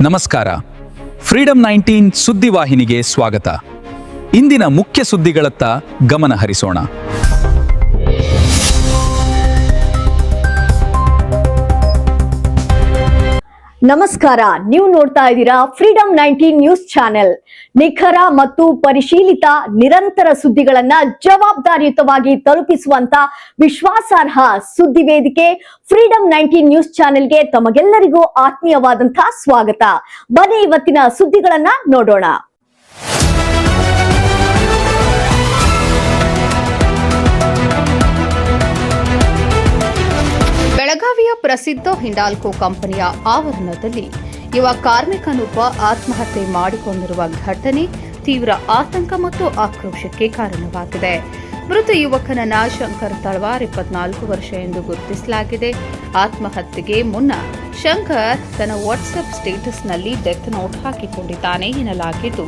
ನಮಸ್ಕಾರ. ಫ್ರೀಡಂ 19 ಸುದ್ದಿವಾಹಿನಿಗೆ ಸ್ವಾಗತ. ಇಂದಿನ ಮುಖ್ಯ ಸುದ್ದಿಗಳತ್ತ ಗಮನ ಹರಿಸೋಣ. ನಮಸ್ಕಾರ, ನೀವು ನೋಡ್ತಾ ಇದ್ದೀರಾ ಫ್ರೀಡಂ 19 ನ್ಯೂಸ್ ಚಾನೆಲ್. ನಿಖರ ಮತ್ತು ಪರಿಶೀಲಿತ ನಿರಂತರ ಸುದ್ದಿಗಳನ್ನ ಜವಾಬ್ದಾರಿಯುತವಾಗಿ ತಲುಪಿಸುವಂತ ವಿಶ್ವಾಸಾರ್ಹ ಸುದ್ದಿ ವೇದಿಕೆ ಫ್ರೀಡಂ 19 ನ್ಯೂಸ್ ಚಾನೆಲ್ಗೆ ತಮಗೆಲ್ಲರಿಗೂ ಆತ್ಮೀಯವಾದಂತಹ ಸ್ವಾಗತ. ಬನ್ನಿ ಇವತ್ತಿನ ಸುದ್ದಿಗಳನ್ನ ನೋಡೋಣ. ಬೆಳಗಾವಿಯ ಪ್ರಸಿದ್ಧ ಹಿಂಡಾಲ್ಕೋ ಕಂಪನಿಯ ಆವರಣದಲ್ಲಿ ಯುವ ಕಾರ್ಮಿಕನೊಬ್ಬ ಆತ್ಮಹತ್ಯೆ ಮಾಡಿಕೊಂಡಿರುವ ಘಟನೆ ತೀವ್ರ ಆತಂಕ ಮತ್ತು ಆಕ್ರೋಶಕ್ಕೆ ಕಾರಣವಾಗಿದೆ. ಮೃತ ಯುವಕನನ್ನ ಶಂಕರ್ ತಳವಾರ್ 24 ವರ್ಷ ಎಂದು ಗುರುತಿಸಲಾಗಿದೆ. ಆತ್ಮಹತ್ಯೆಗೆ ಮುನ್ನ ಶಂಕರ್ ತನ್ನ ವಾಟ್ಸ್ಆಪ್ ಸ್ಟೇಟಸ್ನಲ್ಲಿ ಡೆತ್ ನೋಟ್ ಹಾಕಿಕೊಂಡಿದ್ದಾನೆ ಎನ್ನಲಾಗಿದ್ದು,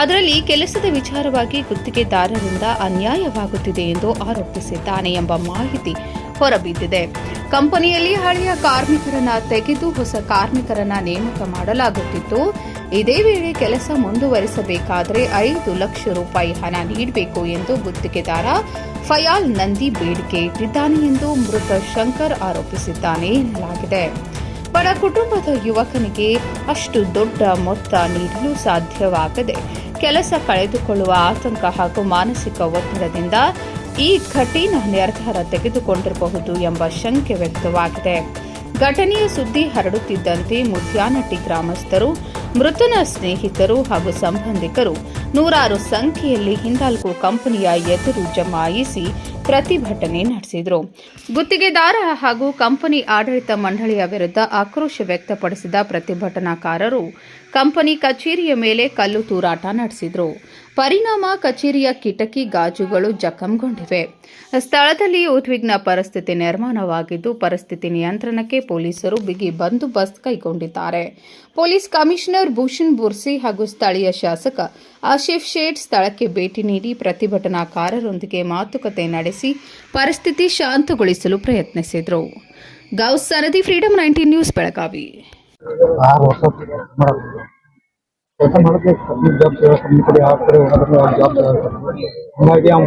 ಅದರಲ್ಲಿ ಕೆಲಸದ ವಿಚಾರವಾಗಿ ಗುತ್ತಿಗೆದಾರರಿಂದ ಅನ್ಯಾಯವಾಗುತ್ತಿದೆ ಎಂದು ಆರೋಪಿಸಿದ್ದಾನೆ ಎಂಬ ಮಾಹಿತಿ ಹೊರಬಿದ್ದಿದೆ. ಕಂಪನಿಯಲ್ಲಿ ಹಳೆಯ ಕಾರ್ಮಿಕರನ್ನ ತೆಗೆದು ಹೊಸ ಕಾರ್ಮಿಕರನ್ನ ನೇಮಕ ಮಾಡಲಾಗುತ್ತಿತ್ತು. ಇದೇ ವೇಳೆ ಕೆಲಸ ಮುಂದುವರಿಸಬೇಕಾದರೆ 5 ಲಕ್ಷ ರೂಪಾಯಿ ಹಣ ನೀಡಬೇಕು ಎಂದು ಗುತ್ತಿಗೆದಾರ ಫಯಾಲ್ ನಂದಿ ಬೇಡಿಕೆ ಇಟ್ಟಿದ್ದಾನೆ ಎಂದು ಮೃತ ಶಂಕರ್ ಆರೋಪಿಸಿದ್ದಾನೆ ಎನ್ನಲಾಗಿದೆ. ಬಡ ಕುಟುಂಬದ ಯುವಕನಿಗೆ ಅಷ್ಟು ದೊಡ್ಡ ಮೊತ್ತ ನೀಡಲು ಸಾಧ್ಯವಾಗದೆ ಕೆಲಸ ಕಳೆದುಕೊಳ್ಳುವ ಆತಂಕ ಹಾಗೂ ಮಾನಸಿಕ ಒತ್ತಡದಿಂದ ಈ ಕಠಿಣ ನಿರ್ಧಾರ ತೆಗೆದುಕೊಂಡಿರಬಹುದು ಎಂಬ ಶಂಕೆ ವ್ಯಕ್ತವಾಗಿದೆ. ಘಟನೆಯ ಸುದ್ದಿ ಹರಡುತ್ತಿದ್ದಂತೆ ಮುದ್ಯಾನಟ್ಟಿ ಗ್ರಾಮಸ್ಥರು, ಮೃತನ ಸ್ನೇಹಿತರು ಹಾಗೂ ಸಂಬಂಧಿಕರು ನೂರಾರು ಸಂಖ್ಯೆಯಲ್ಲಿ ಹಿಂಡಾಲ್ಕೋ ಕಂಪನಿಯ ಎದುರು ಜಮಾಯಿಸಿ ಪ್ರತಿಭಟನೆ ನಡೆಸಿದರು. ಗುತ್ತಿಗೆದಾರ ಹಾಗೂ ಕಂಪನಿ ಆಡಳಿತ ಮಂಡಳಿಯ ವಿರುದ್ಧ ಆಕ್ರೋಶ ವ್ಯಕ್ತಪಡಿಸಿದ ಪ್ರತಿಭಟನಾಕಾರರು ಕಂಪನಿ ಕಚೇರಿಯ ಮೇಲೆ ಕಲ್ಲು ತೂರಾಟ ನಡೆಸಿದರು. ಪರಿಣಾಮ ಕಚೇರಿಯ ಕಿಟಕಿ ಗಾಜುಗಳು ಜಖಂಗೊಂಡಿವೆ. ಸ್ಥಳದಲ್ಲಿ ಉದ್ವಿಗ್ನ ಪರಿಸ್ಥಿತಿ ನಿರ್ಮಾಣವಾಗಿದ್ದು, ಪರಿಸ್ಥಿತಿ ನಿಯಂತ್ರಣಕ್ಕೆ ಪೊಲೀಸರು ಬಿಗಿ ಬಂದೋಬಸ್ತ್ ಕೈಗೊಂಡಿದ್ದಾರೆ. ಪೊಲೀಸ್ ಕಮಿಷನರ್ ಭೂಷಣ್ ಬುರ್ಸಿ ಹಾಗೂ ಸ್ಥಳೀಯ ಶಾಸಕ ಆಶಿಫ್ ಶೇಟ್ ಸ್ಥಳಕ್ಕೆ ಭೇಟಿ ನೀಡಿ ಪ್ರತಿಭಟನಾಕಾರರೊಂದಿಗೆ ಮಾತುಕತೆ ನಡೆಸಿ ಪರಿಸ್ಥಿತಿ ಶಾಂತಗೊಳಿಸಲು ಪ್ರಯತ್ನಿಸಿದರು. ಗೌಸ್ ಸರದಿ, ಫ್ರೀಡಂ 19 ನ್ಯೂಸ್, ಬೆಳಗಾವಿ. ಕೆಲಸ ಮಾಡೋಕ್ಕೆ ಕಂಪ್ನಿ ಜಾಬ್ ಕಂಪ್ನಿ ಕಡೆ ಆ ಕಡೆ ಹೋಗೋದ್ರೆ ಜಾಬ್ ಹಾಗಾಗಿ ಅವ್ನು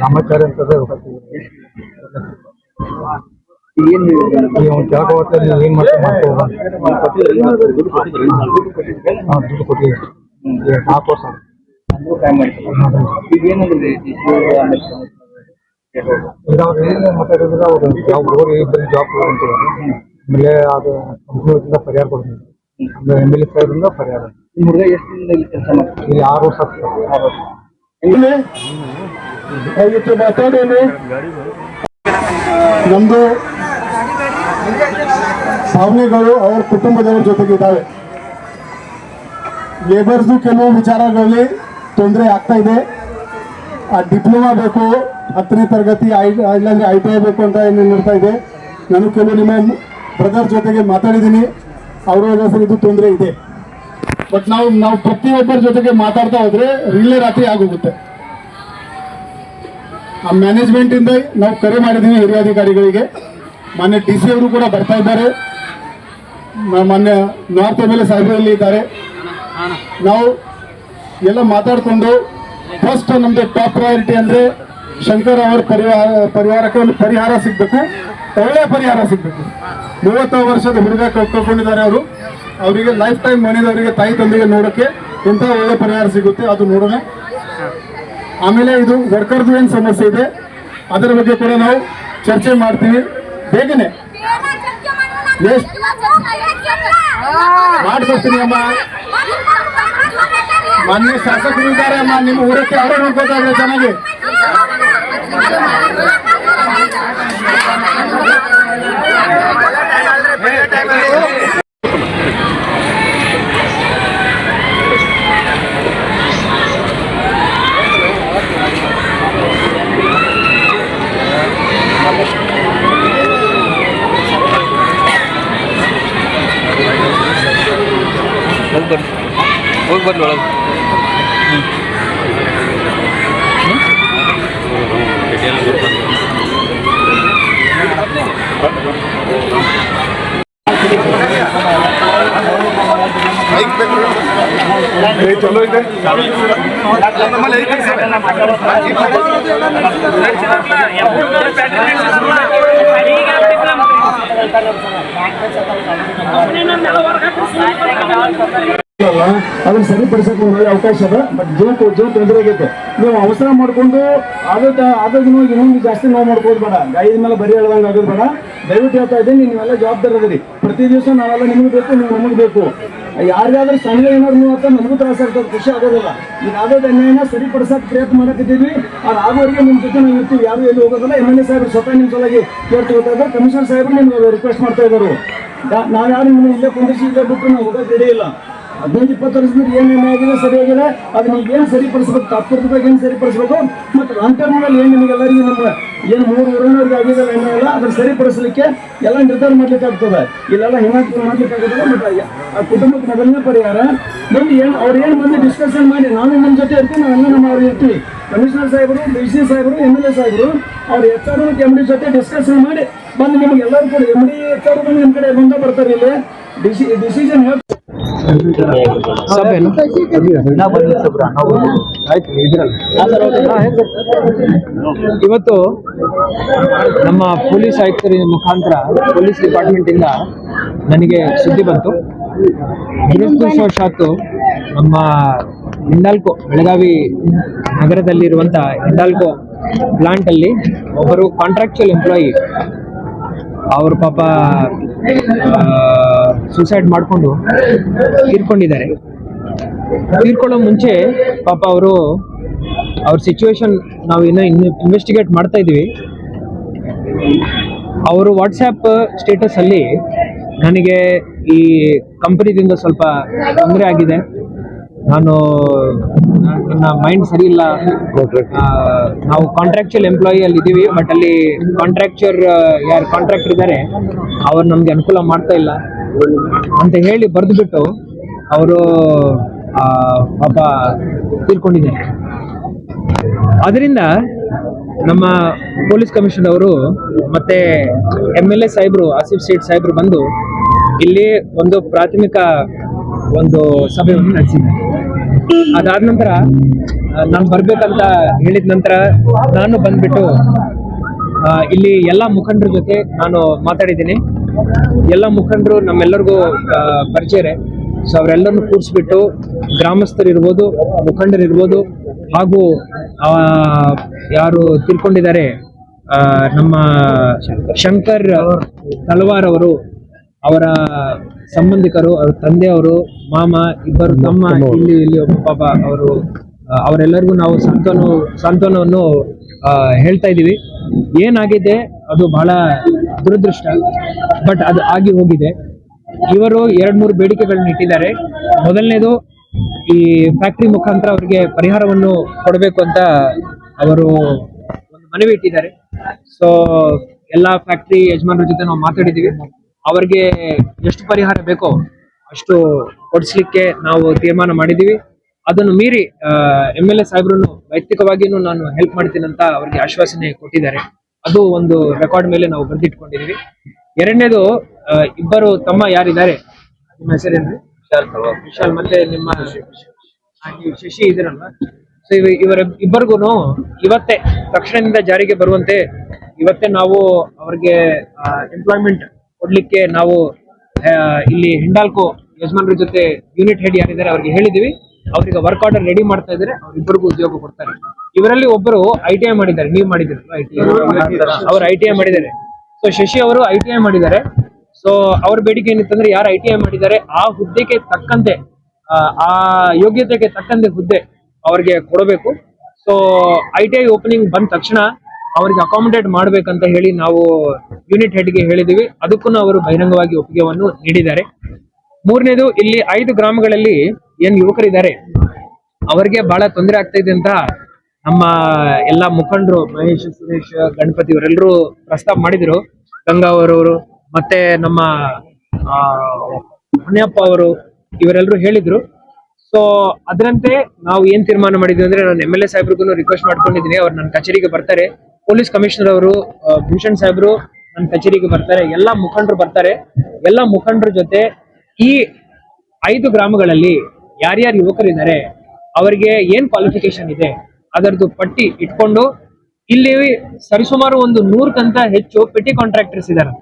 ರಾಮಾಚಾರ್ಯ ಅಂತಂದ್ರೆ ಅವ್ನು ಕೆಳಗೆ ಹೋಗ್ತಾ ನೀವು ಏನು ದುಡ್ಡು ಕೊಟ್ಟಿದ್ದೀವಿ 4 ವರ್ಷ ಮಾತಾಡಿದ್ರೆ ಅವರು ಜಾಬ್ ಇಬ್ಬರು ಜಾಬ್ ಆಮೇಲೆ ಅದು ಕಂಪ್ನಿ ಪರಿಹಾರ ಕೊಡ್ತೀನಿ. MLA ಸಾಹೇಬ್ರಿಂದ ಪರಿಹಾರ ಇಲ್ಲಿ 6 ವರ್ಷ ಮಾತಾಡೋನು. ನಮ್ದು ಭಾವನೆಗಳು ಅವ್ರ ಕುಟುಂಬದವ್ರ ಜೊತೆಗಿದ್ದಾವೆ. ಲೇಬರ್ಸ್ದು ಕೆಲವು ವಿಚಾರಗಳಲ್ಲಿ ತೊಂದರೆ ಆಗ್ತಾ ಇದೆ. ಆ ಡಿಪ್ಲೊಮಾ ಬೇಕು, 10ನೇ ತರಗತಿ ಇಲ್ಲಾಂದ್ರೆ ITI ಬೇಕು ಅಂತ ಏನು ನಿರ್ತಾ ಇದೆ. ನಾನು ಕೆಲವು ನಿಮ್ಮ ಬ್ರದರ್ ಜೊತೆಗೆ ಮಾತಾಡಿದ್ದೀನಿ. ಅವರ ಹೆಸರು ಇದು ತೊಂದರೆ ಇದೆ. ಬಟ್ ನಾವು ಪ್ರತಿಯೊಬ್ಬರ ಜೊತೆಗೆ ಮಾತಾಡ್ತಾ ಹೋದ್ರೆ ರಿಲೇ ರಾತ್ರಿ ಆಗೋಗುತ್ತೆ. ಆ ಮ್ಯಾನೇಜ್ಮೆಂಟ್ ಇಂದ ನಾವು ಕರೆ ಮಾಡಿದ್ದೀವಿ ಹಿರಿಯ ಅಧಿಕಾರಿಗಳಿಗೆ. ಮೊನ್ನೆ DC ಅವರು ಕೂಡ ಬರ್ತಾ ಇದ್ದಾರೆ. ಮೊನ್ನೆ ನಾರ್ತ್ MLA ಸಾಹೇಬರಲ್ಲಿ ಇದ್ದಾರೆ. ನಾವು ಎಲ್ಲ ಮಾತಾಡಿಕೊಂಡು ಫಸ್ಟ್ ನಮ್ದು ಟಾಪ್ ಪ್ರಯಾರಿಟಿ ಅಂದ್ರೆ ಶಂಕರ್ ಅವರ ಪರಿವಾರಕ್ಕೆ ಒಂದು ಪರಿಹಾರ ಸಿಗ್ಬೇಕು, ಒಳ್ಳೆಯ ಪರಿಹಾರ ಸಿಗ್ಬೇಕು. 30 ವರ್ಷದ ಹುಡುಗ ಕಳ್ಕೊಂಡಿದ್ದಾರೆ. ಅವರಿಗೆ ಲೈಫ್ ಟೈಮ್ ಮನೆಯವರಿಗೆ ತಾಯಿ ತಂದೆಗೆ ನೋಡೋಕ್ಕೆ ಎಂಥ ಒಳ್ಳೆ ಪರಿಹಾರ ಸಿಗುತ್ತೆ ಅದು ನೋಡೋಣ. ಆಮೇಲೆ ಇದು ವರ್ಕರ್ದು ಏನು ಸಮಸ್ಯೆ ಇದೆ ಅದರ ಬಗ್ಗೆ ಕೂಡ ನಾವು ಚರ್ಚೆ ಮಾಡ್ತೀವಿ. ಬೇಗನೆ ಮಾಡ್ಕೊಡ್ತೀನಿ ಅಮ್ಮ. ಮಾನ್ಯ ಶಾಸಕರು ಇದ್ದಾರೆ ಅಮ್ಮ, ನಿಮ್ಮ ಊರಕ್ಕೆ ಅವರೇ ನೋಡ್ಕೋತಾ ಇದ್ದಾರೆ ಚೆನ್ನಾಗಿ. ಹೋಗಿ ಬರ್ಲಿ ಒಳಗೆ. ಚಲೋ ಇದೆ. ಅದನ್ನ ಸರಿಪಡಿಸಕ್ಕೆ ಒಳ್ಳೆ ಅವಕಾಶ ಅದ. ಬಟ್ ಜೀವ ತೊಂದರೆ ಆಗೈತೆ. ನೀವು ಅವಸರ ಮಾಡ್ಕೊಂಡು ಇನ್ನೊಂದು ಜಾಸ್ತಿ ನೋವು ಮಾಡ್ಕೋದು ಬೇಡ. ಗಾಯದ ಮೇಲೆ ಬರೀ ಹೇಳ್ದಂಗೆ ಆಗೋದು ಬೇಡ. ದಯವಿಟ್ಟು ಹೇಳ್ತಾ ಇದ್ದೀನಿ, ನೀವೆಲ್ಲ ಜವಾಬ್ದಾರಿ ಅದರಿ. ಪ್ರತಿ ದಿವಸ ನಾವೆಲ್ಲ ನಿಮಗೆ ಬೇಕು, ನೀವು ನಮಗೆ ಬೇಕು. ಯಾರಿಗಾದ್ರೂ ಸಣ್ಣ ಏನಾದ್ರು ನೀವು ಅಂತ ನಮಗೂ ತ್ರಾಸ ಆಗ್ತದೆ, ಖುಷಿ ಆಗೋದಿಲ್ಲ. ಈಗ ಆಗೋದು ಅನ್ಯಾಯನ ಸರಿಪಡಿಸಕ್ಕೆ ಪ್ರಯತ್ನ ಮಾಡಕತ್ತಿದ್ದೀವಿ. ಅದು ಆಗೋರಿಗೆ ನಿಮ್ಮ ಜೊತೆ ನಾವು ಇರ್ತೀವಿ, ಯಾರು ಎಲ್ಲಿ ಹೋಗೋದಿಲ್ಲ. MLA ಸಾಹೇಬ್ರು ಸ್ವತಃ ನಿಮ್ಮ ಸಲುವಾಗಿ ಕೇಳ್ತಿರ್ತಾ ಇದ್ದಾರೆ. ಕಮಿಷನರ್ ಸಾಹೇಬ್ರು ನಿಮ್ಗೆ ರಿಕ್ವೆಸ್ಟ್ ಮಾಡ್ತಾ ಇದ್ದಾರೆ. ನಾವು ಯಾರು ನಿಮ್ಮನ್ನ ಇಲ್ಲೇ ಕುಂದಿಸಿ ಇಲ್ಲೇ ಬಿಟ್ಟು ನಾವು ಹೋಗೋಕೆ ರೆಡಿ ಇಲ್ಲ. 15-20 ವರ್ಷದಿಂದ ಏನೇನು ಆಗಿದೆ ಸರಿಯಾಗಿದೆ, ಅದನ್ನ ಏನು ಸರಿಪಡಿಸ್ಬೇಕು, ತಾತ್ಪರ್ಯವಾಗಿ ಏನು ಸರಿಪಡಿಸ್ಬೇಕು, ಮತ್ತು ಲಾಂಗ್ ಟರ್ಮ್ನಲ್ಲಿ ಏನು ನಿಮಗೆಲ್ಲರಿಗೂ ನಮ್ಮ ಏನು 3 ಊರಿನವ್ರಿಗೆ ಆಗಿದೆಲ್ಲ ಏನಿಲ್ಲ ಅದನ್ನು ಸರಿಪಡಿಸಲಿಕ್ಕೆ ಎಲ್ಲ ನಿರ್ಧಾರ ಮಾಡ್ಲಿಕ್ಕೆ ಆಗ್ತದೆ. ಇಲ್ಲೆಲ್ಲ ಹಿಂಗಾಗಿ ಮಾಡ್ಲಿಕ್ಕೆ ಆಗೋದಿಲ್ಲ. ಬಟ್ ಆ ಕುಟುಂಬಕ್ಕೆ ಮೊದಲನೇ ಪರಿಹಾರ ಬಂದು ಅವ್ರು ಏನು ಬಂದು ಡಿಸ್ಕಷನ್ ಮಾಡಿ ನಾನು ನಮ್ಮ ಜೊತೆ ಇರ್ತೀವಿ, ನಾವೆಲ್ಲ ನಮ್ಮ ಅವ್ರು ಇರ್ತೀವಿ. ಕಮಿಷನರ್ ಸಾಹೇಬರು, DC ಸಾಹೇಬರು, MLA ಸಾಹೇಬರು ಅವ್ರು HR ಮತ್ತು MD ಜೊತೆ ಡಿಸ್ಕಷನ್ ಮಾಡಿ ಬಂದು ನಿಮ್ಗೆ ಎಲ್ಲರೂ ಕೂಡ MD HR ಬಂದು ನಿಮ್ಮ ಕಡೆ ಬಂದ ಬರ್ತಾರೆ. ಇಲ್ಲಿ ಡಿಸಿಷನ್ ಇವತ್ತು ನಮ್ಮ ಪೊಲೀಸ್ ಆಯುಕ್ತರ ಮುಖಾಂತರ ಪೊಲೀಸ್ ಡಿಪಾರ್ಟ್ಮೆಂಟ್ ಇಂದ ನನಗೆ ಸುದ್ದಿ ಬಂತು. ದುರದೃಷ್ಟವಶಾತ್ತು ನಮ್ಮ ಹಿಂಡಾಲ್ಕೋ ಬೆಳಗಾವಿ ನಗರದಲ್ಲಿರುವಂಥ ಹಿಂಡಾಲ್ಕೋ ಪ್ಲಾಂಟ್ ಅಲ್ಲಿ ಒಬ್ಬರು ಕಾಂಟ್ರಾಕ್ಚುಯಲ್ ಎಂಪ್ಲಾಯಿ ಅವರು ಪಾಪ ಸೂಸೈಡ್ ಮಾಡಿಕೊಂಡು ತೀರ್ಕೊಂಡಿದ್ದಾರೆ. ತೀರ್ಕೊಳ್ಳೋ ಮುಂಚೆ ಪಾಪ ಅವ್ರ ಸಿಚುವೇಶನ್ ನಾವು ಇನ್ನೂ ಇನ್ವೆಸ್ಟಿಗೇಟ್ ಮಾಡ್ತಾ ಇದ್ದೀವಿ. ಅವರು ವಾಟ್ಸ್ಆ್ಯಪ್ ಸ್ಟೇಟಸ್ ಅಲ್ಲಿ ನನಗೆ ಈ ಕಂಪನಿದಿಂದ ಸ್ವಲ್ಪ ತೊಂದರೆ ಆಗಿದೆ, ನನ್ನ ಮೈಂಡ್ ಸರಿ ಇಲ್ಲ, ನಾವು ಕಾಂಟ್ರಾಕ್ಚುಯಲ್ ಎಂಪ್ಲಾಯಿ ಅಲ್ಲಿ ಇದ್ದೀವಿ, ಬಟ್ ಅಲ್ಲಿ ಯಾರು ಕಾಂಟ್ರಾಕ್ಟರ್ ಇದ್ದಾರೆ ಅವ್ರು ನಮ್ಗೆ ಅನುಕೂಲ ಮಾಡ್ತಾ ಇಲ್ಲ ಅಂತ ಹೇಳಿ ಬರೆದುಬಿಟ್ಟು ಅವರು ಪಾಪ ತೀರ್ಕೊಂಡಿದ್ದಾರೆ. ಅದರಿಂದ ನಮ್ಮ ಪೊಲೀಸ್ ಕಮಿಷನರ್ ಅವರು ಮತ್ತೆ MLA ಸಾಹೇಬ್ರು, ಆಸಿಫ್ ಸೇಠ್ ಸಾಹೇಬ್ರು ಬಂದು ಇಲ್ಲಿ ಒಂದು ಪ್ರಾಥಮಿಕ ಸಭೆಯನ್ನು ನಡೆಸಿದ್ದಾರೆ. ಅದಾದ ನಂತರ ನಾನು ಬರ್ಬೇಕಂತ ಹೇಳಿದ ನಂತರ ನಾನು ಬಂದ್ಬಿಟ್ಟು ಇಲ್ಲಿ ಎಲ್ಲ ಮುಖಂಡರ ಜೊತೆ ನಾನು ಮಾತಾಡಿದ್ದೀನಿ. ಎಲ್ಲ ಮುಖಂಡರು ನಮ್ಮೆಲ್ಲರಿಗೂ ಪರಿಚಯ. ಸೊ ಅವರೆಲ್ಲರನ್ನು ಕೂರಿಸ್ಬಿಟ್ಟು ಗ್ರಾಮಸ್ಥರಿರ್ಬೋದು, ಮುಖಂಡರಿರ್ಬೋದು, ಹಾಗೂ ಯಾರು ತೀರ್ಕೊಂಡಿದ್ದಾರೆ ನಮ್ಮ ಶಂಕರ್ ತಲವಾರ್ ಅವರು, ಅವರ ಸಂಬಂಧಿಕರು, ಅವ್ರ ತಂದೆಯವರು, ಮಾಮ, ಇಬ್ಬರು ತಮ್ಮ, ಇಲ್ಲಿ ಒಬ್ಬ ಪಾಪ ಅವರೆಲ್ಲರಿಗೂ ನಾವು ಸಾಂತ್ವನವನ್ನು ಹೇಳ್ತಾ ಇದ್ದೀವಿ. ಏನಾಗಿದೆ ಅದು ಬಹಳ ದುರದೃಷ್ಟ, ಬಟ್ ಅದು ಆಗಿ ಹೋಗಿದೆ. ಇವರು 2-3 ಬೇಡಿಕೆಗಳನ್ನ ಇಟ್ಟಿದ್ದಾರೆ. ಮೊದಲನೇದು, ಈ ಫ್ಯಾಕ್ಟ್ರಿ ಮುಖಾಂತರ ಅವರಿಗೆ ಪರಿಹಾರವನ್ನು ಕೊಡಬೇಕು ಅಂತ ಅವರು ಒಂದು ಮನವಿ ಇಟ್ಟಿದ್ದಾರೆ. ಸೊ ಎಲ್ಲ ಫ್ಯಾಕ್ಟ್ರಿ ಯಜಮಾನರ ಜೊತೆ ನಾವು ಮಾತಾಡಿದ್ದೀವಿ. ಅವರಿಗೆ ಎಷ್ಟು ಪರಿಹಾರ ಬೇಕೋ ಅಷ್ಟು ಕೊಡಿಸ್ಲಿಕ್ಕೆ ನಾವು ತೀರ್ಮಾನ ಮಾಡಿದ್ದೀವಿ. ಅದನ್ನು ಮೀರಿ MLA ಸಾಹೇಬ್ರನ್ನು ವೈಯಕ್ತಿಕವಾಗಿಯೂ ನಾನು ಹೆಲ್ಪ್ ಮಾಡ್ತೀನಿ ಅಂತ ಅವರಿಗೆ ಆಶ್ವಾಸನೆ ಕೊಟ್ಟಿದ್ದಾರೆ. ಅದು ಒಂದು ರೆಕಾರ್ಡ್ ಮೇಲೆ ನಾವು ಬರೆದಿಟ್ಕೊಂಡಿದ್ದೀವಿ. ಎರಡನೇದು, ಇಬ್ಬರು ತಮ್ಮ ಯಾರಿದ್ದಾರೆ, ನಿಮ್ಮ ಹೆಸರೇನ್ರಿ? ವಿಶಾಲ್ ಮತ್ತೆ ನಿಮ್ಮ ಶಶಿ ಇದ್ದೀರಲ್ವಾ? ಸೊ ಇವರ ಇಬ್ಬರಿಗೂ ಇವತ್ತೇ ತಕ್ಷಣದಿಂದ ಜಾರಿಗೆ ಬರುವಂತೆ ಇವತ್ತೇ ನಾವು ಅವ್ರಿಗೆ ಎಂಪ್ಲಾಯ್ಮೆಂಟ್ ಕೊಡ್ಲಿಕ್ಕೆ ನಾವು ಇಲ್ಲಿ ಹಿಂಡಾಲ್ಕೋ ಯಜಮಾನರ ಜೊತೆ ಯೂನಿಟ್ ಹೆಡ್ ಯಾರಿದ್ದಾರೆ ಅವ್ರಿಗೆ ಹೇಳಿದೀವಿ. ಅವ್ರಿಗೆ ವರ್ಕ್ ಆರ್ಡರ್ ರೆಡಿ ಮಾಡ್ತಾ ಇದ್ದಾರೆ. ಅವ್ರಿಬ್ಬರಿಗೂ ಉದ್ಯೋಗ ಕೊಡ್ತಾರೆ. ಇವರಲ್ಲಿ ಒಬ್ಬರು ITI ಮಾಡಿದ್ದಾರೆ, ನೀವು ಮಾಡಿದಿರಲ್ವಾ ITI? ಅವರು ITI ಮಾಡಿದ್ದಾರೆ. ಸೊ ಶಶಿ ಅವರು ITI ಮಾಡಿದ್ದಾರೆ. ಸೊ ಅವ್ರ ಬೇಡಿಕೆ ಏನಿತ್ತಂದ್ರೆ, ಯಾರು ITI ಮಾಡಿದ್ದಾರೆ ಆ ಹುದ್ದೆಗೆ ತಕ್ಕಂತೆ, ಆ ಯೋಗ್ಯತೆಗೆ ತಕ್ಕಂತೆ ಹುದ್ದೆ ಅವ್ರಿಗೆ ಕೊಡಬೇಕು. ಸೊ ITI ಓಪನಿಂಗ್ ಬಂದ ತಕ್ಷಣ ಅವ್ರಿಗೆ ಅಕಾಮಿಡೇಟ್ ಮಾಡ್ಬೇಕಂತ ಹೇಳಿ ನಾವು ಯೂನಿಟ್ ಹೆಡ್ಗೆ ಹೇಳಿದೀವಿ. ಅದಕ್ಕೂ ಅವರು ಬಹಿರಂಗವಾಗಿ ಒಪ್ಪಿಗೆಯನ್ನು ನೀಡಿದ್ದಾರೆ. ಮೂರನೇದು, ಇಲ್ಲಿ 5 ಗ್ರಾಮಗಳಲ್ಲಿ ಏನ್ ಯುವಕರಿದ್ದಾರೆ ಅವರಿಗೆ ಬಹಳ ತೊಂದರೆ ಆಗ್ತಾ ಇದೆ ಅಂತ ನಮ್ಮ ಎಲ್ಲಾ ಮುಖಂಡರು, ಮಹೇಶ್, ಸುರೇಶ್, ಗಣಪತಿ ಇವರೆಲ್ಲರೂ ಪ್ರಸ್ತಾಪ ಮಾಡಿದ್ರು. ಗಂಗಾವರವರು ಮತ್ತೆ ನಮ್ಮ ಮುನಿಯಪ್ಪ ಅವರು ಇವರೆಲ್ಲರೂ ಹೇಳಿದ್ರು. ಸೊ ಅದರಂತೆ ನಾವು ಏನ್ ತೀರ್ಮಾನ ಮಾಡಿದ್ವಿ ಅಂದ್ರೆ, ನಾನು MLA ಸಾಹೇಬ್ರಿಗೂ ರಿಕ್ವೆಸ್ಟ್ ಮಾಡ್ಕೊಂಡಿದ್ದೀನಿ. ಅವ್ರು ನನ್ನ ಕಚೇರಿಗೆ ಬರ್ತಾರೆ. ಪೊಲೀಸ್ ಕಮಿಷನರ್ ಅವರು ಭೂಷಣ್ ಸಾಹೇಬ್ರು ನನ್ನ ಕಚೇರಿಗೆ ಬರ್ತಾರೆ. ಎಲ್ಲಾ ಮುಖಂಡರು ಬರ್ತಾರೆ. ಎಲ್ಲಾ ಮುಖಂಡರ ಜೊತೆ ಈ 5 ಗ್ರಾಮಗಳಲ್ಲಿ ಯಾರ್ಯಾರು ಯುವಕರಿದ್ದಾರೆ, ಅವರಿಗೆ ಏನ್ ಕ್ವಾಲಿಫಿಕೇಶನ್ ಇದೆ ಅದರದ್ದು ಪಟ್ಟಿ ಇಟ್ಕೊಂಡು, ಇಲ್ಲಿ ಸರಿಸುಮಾರು ಒಂದು 100ಕ್ಕಿಂತ ಹೆಚ್ಚು ಪೆಟಿ ಕಾಂಟ್ರಾಕ್ಟರ್ಸ್ ಇದ್ದಾರೆ.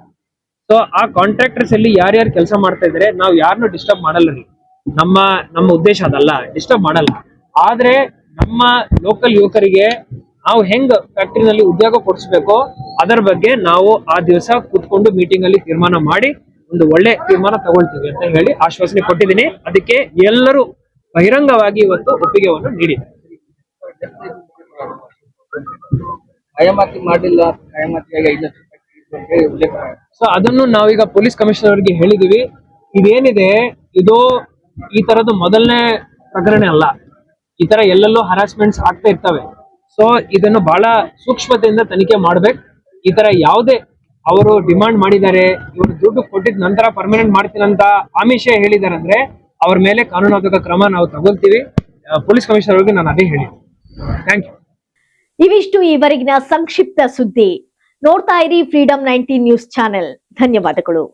ಸೊ ಆ ಕಾಂಟ್ರಾಕ್ಟರ್ಸ್ ಅಲ್ಲಿ ಯಾರ್ಯಾರು ಕೆಲಸ ಮಾಡ್ತಾ ಇದಾರೆ, ನಾವು ಯಾರನ್ನು ಡಿಸ್ಟರ್ಬ್ ಮಾಡಲ್ಲ ರೀ. ನಮ್ಮ ಉದ್ದೇಶ ಅದಲ್ಲ, ಡಿಸ್ಟರ್ಬ್ ಮಾಡಲ್ಲ. ಆದ್ರೆ ನಮ್ಮ ಲೋಕಲ್ ಯುವಕರಿಗೆ ನಾವು ಹೆಂಗ್ ಫ್ಯಾಕ್ಟರಿನಲ್ಲಿ ಉದ್ಯೋಗ ಕೊಡಿಸ್ಬೇಕೋ ಅದರ ಬಗ್ಗೆ ನಾವು ಆ ದಿವಸ ಕೂತ್ಕೊಂಡು ಮೀಟಿಂಗ್ ಅಲ್ಲಿ ತೀರ್ಮಾನ ಮಾಡಿ ಒಂದು ಒಳ್ಳೆ ತೀರ್ಮಾನ ತಗೊಳ್ತೀವಿ ಅಂತ ಹೇಳಿ ಆಶ್ವಾಸನೆ ಕೊಟ್ಟಿದ್ದೀನಿ. ಅದಕ್ಕೆ ಎಲ್ಲರೂ ಬಹಿರಂಗವಾಗಿ ಇವತ್ತು ಒಪ್ಪಿಗೆಯನ್ನು ನೀಡಿದ್ದಾರೆ. ಸೊ ಅದನ್ನು ನಾವೀಗ ಪೊಲೀಸ್ ಕಮಿಷನರ್ ಅವರಿಗೆ ಹೇಳಿದೀವಿ. ಇದೇನಿದೆ ಇದು ಈ ತರದ್ದು ಮೊದಲನೇ ಪ್ರಕರಣ ಅಲ್ಲ. ಈ ತರ ಎಲ್ಲೆಲ್ಲೋ ಹರಾಸ್ಮೆಂಟ್ಸ್ ಆಗ್ತಾ ಇರ್ತವೆ. ಸೊ ಇದನ್ನು ಬಹಳ ಸೂಕ್ಷ್ಮತೆಯಿಂದ ತನಿಖೆ ಮಾಡ್ಬೇಕು. ಈ ತರ ಯಾವುದೇ ಅವರು ಡಿಮಾಂಡ್ ಮಾಡಿದ್ದಾರೆ, ಇವರು ದುಡ್ಡು ಕೊಟ್ಟಿದ ನಂತರ ಪರ್ಮನೆಂಟ್ ಮಾಡ್ತೀನಂತ ಆಮಿಷ ಹೇಳಿದ್ದಾರೆ ಅಂದ್ರೆ ಅವ್ರ ಮೇಲೆ ಕಾನೂನಾತ್ಮಕ ಕ್ರಮ ನಾವು ತಗೊಳ್ತೀವಿ. ಪೊಲೀಸ್ ಕಮಿಷನರ್ ಅವರಿಗೆ ನಾನು ಅದೇ ಹೇಳಿ. Thank you. ಇವಿಷ್ಟು ಈವರೆಗಿನ ಸಂಕ್ಷಿಪ್ತ ಸುದ್ದಿ. ನೋಡ್ತಾ ಇರಿ ಫ್ರೀಡಂ 19 ನ್ಯೂಸ್ ಚಾನೆಲ್. ಧನ್ಯವಾದಗಳು.